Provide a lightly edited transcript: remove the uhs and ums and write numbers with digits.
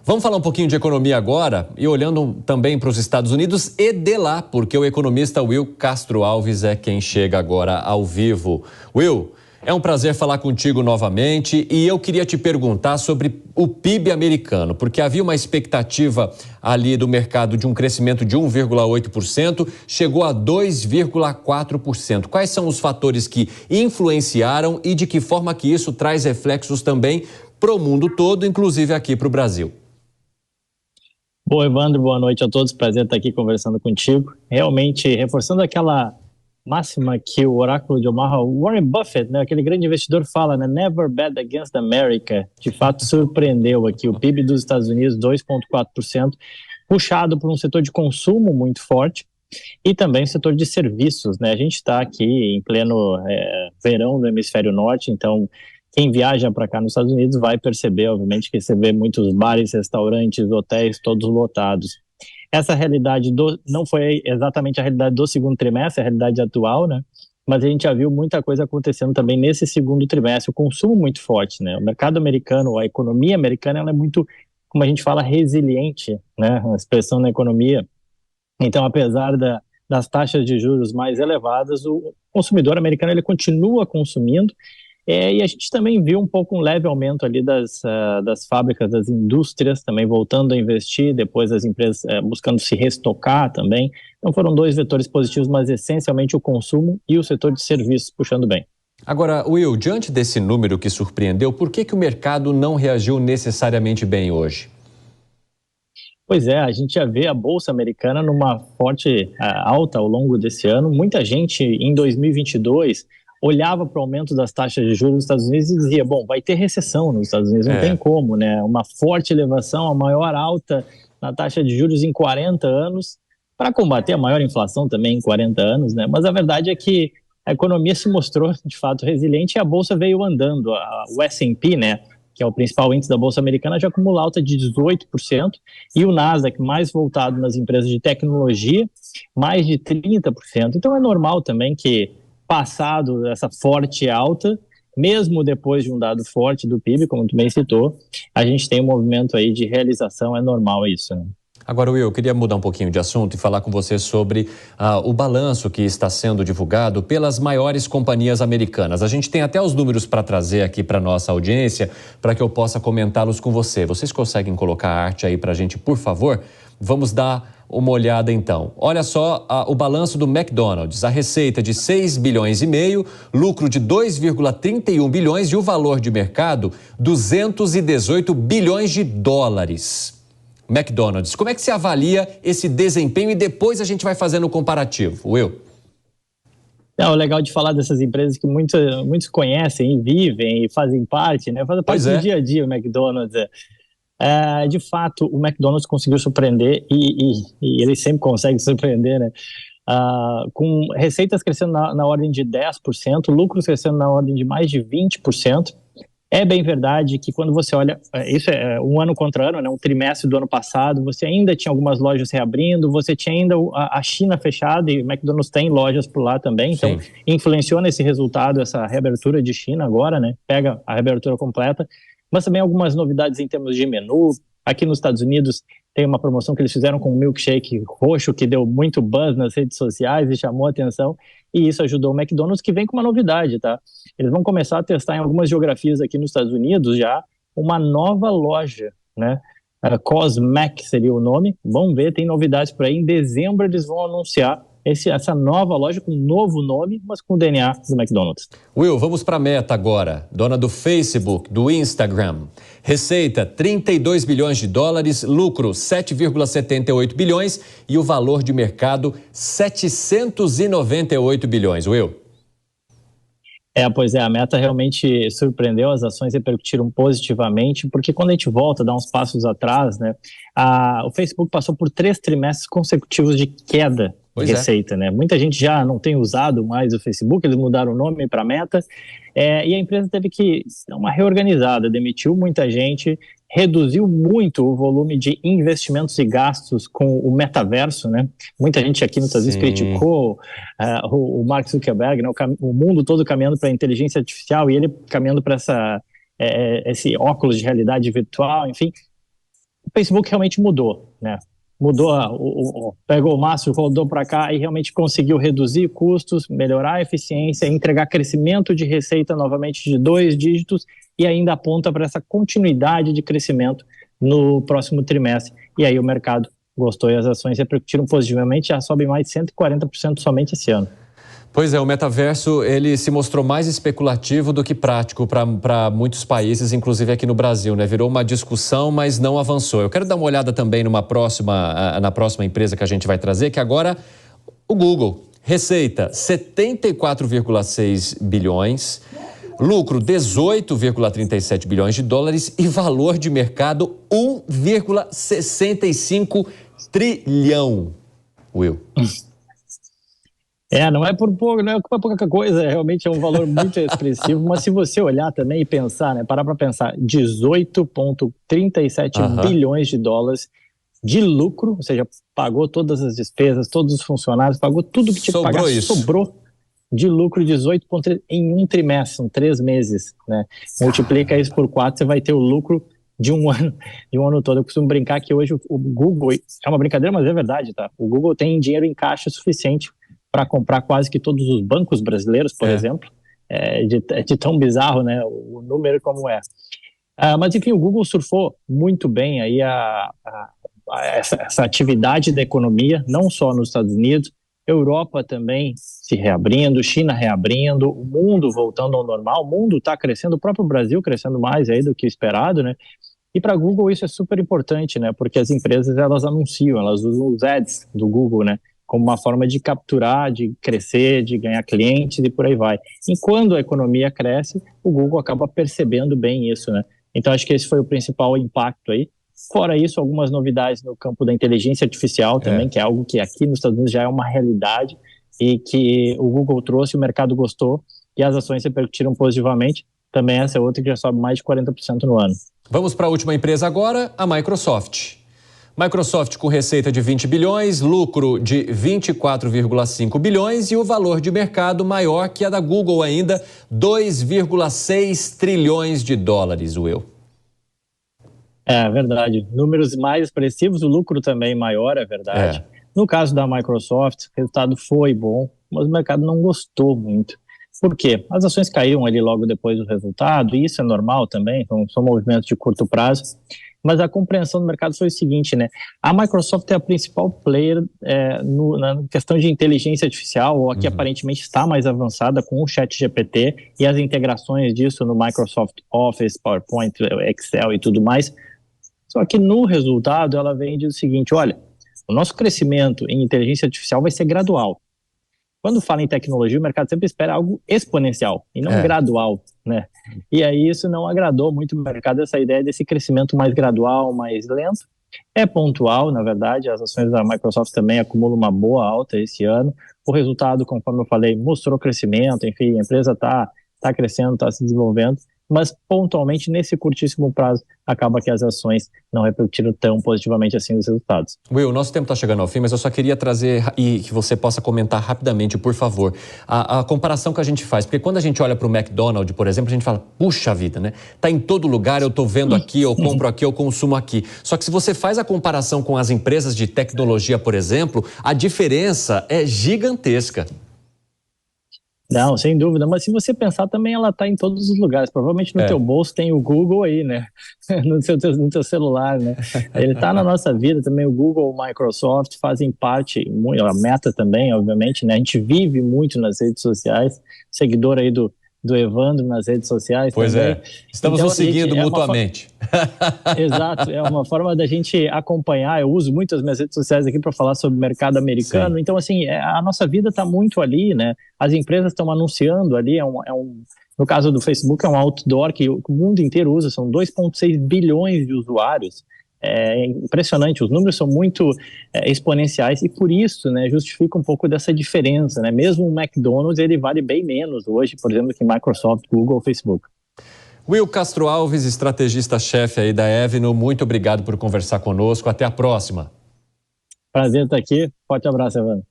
Vamos falar um pouquinho de economia agora e olhando também para os Estados Unidos e de lá, porque o economista Will Castro Alves é quem chega agora ao vivo. Will, é um prazer falar contigo novamente e eu queria te perguntar sobre o PIB americano, porque havia uma expectativa ali do mercado de um crescimento de 1,8%, chegou a 2,4%. Quais são os fatores que influenciaram e de que forma que isso traz reflexos também para o mundo todo, inclusive aqui para o Brasil? Bom, Evandro, boa noite a todos. Prazer estar aqui conversando contigo. Realmente, reforçando aquela máxima que o oráculo de Omaha, Warren Buffett, né, aquele grande investidor, fala, né, Never bet against America. De fato, surpreendeu aqui o PIB dos Estados Unidos, 2,4%, puxado por um setor de consumo muito forte e também o setor de serviços, né? A gente está aqui em pleno verão no hemisfério norte, então quem viaja para cá nos Estados Unidos vai perceber, obviamente, que você vê muitos bares, restaurantes, hotéis todos lotados. Essa realidade não foi exatamente a realidade do segundo trimestre, a realidade atual, né? Mas a gente já viu muita coisa acontecendo também nesse segundo trimestre, o consumo muito forte, né? O mercado americano, a economia americana, ela é muito, como a gente fala, resiliente, né? Uma expressão na economia. Então, apesar das taxas de juros mais elevadas, o consumidor americano ele continua consumindo. E a gente também viu um pouco um leve aumento ali das fábricas, das indústrias também voltando a investir, depois as empresas buscando se restocar também. Então foram dois vetores positivos, mas essencialmente o consumo e o setor de serviços puxando bem. Agora, Will, diante desse número que surpreendeu, por que o mercado não reagiu necessariamente bem hoje? Pois é, a gente já vê a Bolsa Americana numa forte alta ao longo desse ano. Muita gente em 2022 olhava para o aumento das taxas de juros nos Estados Unidos e dizia, bom, vai ter recessão nos Estados Unidos, não tem como, né? Uma forte elevação, a maior alta na taxa de juros em 40 anos, para combater a maior inflação também em 40 anos, né? Mas a verdade é que a economia se mostrou, de fato, resiliente e a Bolsa veio andando. O S&P, né, que é o principal índice da Bolsa Americana, já acumula alta de 18%, e o Nasdaq, mais voltado nas empresas de tecnologia, mais de 30%. Então é normal também que, passado essa forte alta, mesmo depois de um dado forte do PIB, como tu bem citou, a gente tem um movimento aí de realização, é normal isso, né? Agora, Will, eu queria mudar um pouquinho de assunto e falar com você sobre o balanço que está sendo divulgado pelas maiores companhias americanas. A gente tem até os números para trazer aqui para nossa audiência, para que eu possa comentá-los com você. Vocês conseguem colocar a arte aí para a gente, por favor? Vamos dar uma olhada então. Olha só o balanço do McDonald's, a receita de 6 bilhões e meio, lucro de 2,31 bilhões e o valor de mercado 218 bilhões de dólares. McDonald's, como é que se avalia esse desempenho e depois a gente vai fazendo o comparativo, Will? O legal de falar dessas empresas que muitos conhecem e vivem e fazem parte, né? Fazem parte do dia a dia o McDonald's. De fato, o McDonald's conseguiu surpreender e ele sempre consegue surpreender, né? Com receitas crescendo na ordem de 10%, lucros crescendo na ordem de mais de 20%. É bem verdade que quando você olha, isso é um ano contra ano, né, um trimestre do ano passado, você ainda tinha algumas lojas reabrindo, você tinha ainda a China fechada e o McDonald's tem lojas por lá também, então influenciou nesse resultado essa reabertura de China agora, né, pega a reabertura completa, mas também algumas novidades em termos de menu. Aqui nos Estados Unidos tem uma promoção que eles fizeram com um milkshake roxo que deu muito buzz nas redes sociais e chamou a atenção, e isso ajudou o McDonald's, que vem com uma novidade, tá? Eles vão começar a testar em algumas geografias aqui nos Estados Unidos já uma nova loja, né? COSMAC seria o nome. Vamos ver, tem novidades por aí. Em dezembro eles vão anunciar essa nova loja com um novo nome, mas com o DNA do McDonald's. Will, vamos para a Meta agora. Dona do Facebook, do Instagram. Receita, 32 bilhões de dólares, lucro, 7,78 bilhões e o valor de mercado, 798 bilhões. Will? Pois é, a Meta realmente surpreendeu, as ações repercutiram positivamente, porque quando a gente volta, dá uns passos atrás, né, o Facebook passou por 3 trimestres consecutivos de queda de receita, né? Muita gente já não tem usado mais o Facebook, eles mudaram o nome para Meta, e a empresa teve que dar uma reorganizada, demitiu muita gente, reduziu muito o volume de investimentos e gastos com o metaverso, né? Muita gente aqui nos Estados Unidos criticou o Mark Zuckerberg, né? O mundo todo caminhando para a inteligência artificial e ele caminhando para esse óculos de realidade virtual, enfim. O Facebook realmente mudou, né? Mudou, pegou o mastro, rodou para cá e realmente conseguiu reduzir custos, melhorar a eficiência, entregar crescimento de receita novamente de 2 dígitos e ainda aponta para essa continuidade de crescimento no próximo trimestre. E aí o mercado gostou e as ações repercutiram positivamente, já sobem mais de 140% somente esse ano. Pois é, o metaverso ele se mostrou mais especulativo do que prático para muitos países, inclusive aqui no Brasil, né? Virou uma discussão, mas não avançou. Eu quero dar uma olhada também na próxima empresa que a gente vai trazer, que agora o Google. Receita, 74,6 bilhões, lucro, 18,37 bilhões de dólares e valor de mercado, 1,65 trilhão. Will. Não é por pouco, não é pouca coisa, realmente é um valor muito expressivo, mas se você olhar também e pensar, né, parar para pensar, 18,37 bilhões de dólares de lucro, ou seja, pagou todas as despesas, todos os funcionários, pagou tudo que tinha que pagar, sobrou de lucro 18,3 em um trimestre, são 3 meses, né? Multiplica isso por 4, você vai ter o lucro de um ano todo. Eu costumo brincar que hoje o Google, é uma brincadeira, mas é verdade, tá? O Google tem dinheiro em caixa suficiente para comprar quase que todos os bancos brasileiros, por exemplo, de tão bizarro, né, o número como é. Mas enfim, o Google surfou muito bem aí essa atividade da economia, não só nos Estados Unidos, Europa também se reabrindo, China reabrindo, o mundo voltando ao normal, o mundo está crescendo, o próprio Brasil crescendo mais aí do que esperado, né? E para a Google isso é super importante, né? Porque as empresas elas anunciam, elas usam os ads do Google, né? Como uma forma de capturar, de crescer, de ganhar clientes e por aí vai. E quando a economia cresce, o Google acaba percebendo bem isso, né? Então acho que esse foi o principal impacto aí. Fora isso, algumas novidades no campo da inteligência artificial também, que é algo que aqui nos Estados Unidos já é uma realidade e que o Google trouxe, o mercado gostou e as ações repercutiram positivamente. Também essa é outra que já sobe mais de 40% no ano. Vamos para a última empresa agora, a Microsoft. Microsoft com receita de 20 bilhões, lucro de 24,5 bilhões e o valor de mercado maior que a da Google ainda, 2,6 trilhões de dólares, Will. É verdade. Números mais expressivos, o lucro também maior, é verdade. No caso da Microsoft, o resultado foi bom, mas o mercado não gostou muito. Por quê? As ações caíram ali logo depois do resultado, e isso é normal também, são movimentos de curto prazo. Mas a compreensão do mercado foi o seguinte, né? A Microsoft é a principal player na questão de inteligência artificial, ou a que aparentemente está mais avançada com o ChatGPT e as integrações disso no Microsoft Office, PowerPoint, Excel e tudo mais. Só que no resultado ela vem e diz o seguinte, olha, o nosso crescimento em inteligência artificial vai ser gradual. Quando fala em tecnologia, o mercado sempre espera algo exponencial e não gradual, né? E aí isso não agradou muito o mercado, essa ideia desse crescimento mais gradual, mais lento. É pontual, na verdade, as ações da Microsoft também acumulam uma boa alta esse ano. O resultado, conforme eu falei, mostrou crescimento, enfim, a empresa está crescendo, está se desenvolvendo, mas pontualmente, nesse curtíssimo prazo, acaba que as ações não repercutiram tão positivamente assim os resultados. Will, nosso tempo está chegando ao fim, mas eu só queria trazer e que você possa comentar rapidamente, por favor, a comparação que a gente faz. Porque quando a gente olha para o McDonald's, por exemplo, a gente fala, puxa vida, né? Tá em todo lugar, eu tô vendo aqui, eu compro aqui, eu consumo aqui. Só que se você faz a comparação com as empresas de tecnologia, por exemplo, a diferença é gigantesca. Não, sem dúvida, mas se você pensar também ela está em todos os lugares, provavelmente no teu bolso tem o Google aí, né, no teu celular, né, ele está na nossa vida também, o Google, o Microsoft fazem parte, a Meta também, obviamente, né, a gente vive muito nas redes sociais, seguidor aí do Evandro nas redes sociais pois também. Estamos nos seguindo mutuamente. Exato, é uma forma da gente acompanhar, eu uso muito as minhas redes sociais aqui para falar sobre o mercado americano, então assim, a nossa vida está muito ali, né, as empresas estão anunciando ali, no caso do Facebook é um outdoor que o mundo inteiro usa, são 2,6 bilhões de usuários, é impressionante, os números são muito exponenciais e por isso, né, justifica um pouco dessa diferença, né, mesmo o McDonald's ele vale bem menos hoje, por exemplo, que Microsoft, Google ou Facebook. Will Castro Alves, estrategista-chefe aí da Evino, muito obrigado por conversar conosco. Até a próxima. Prazer estar aqui. Forte abraço, Evandro.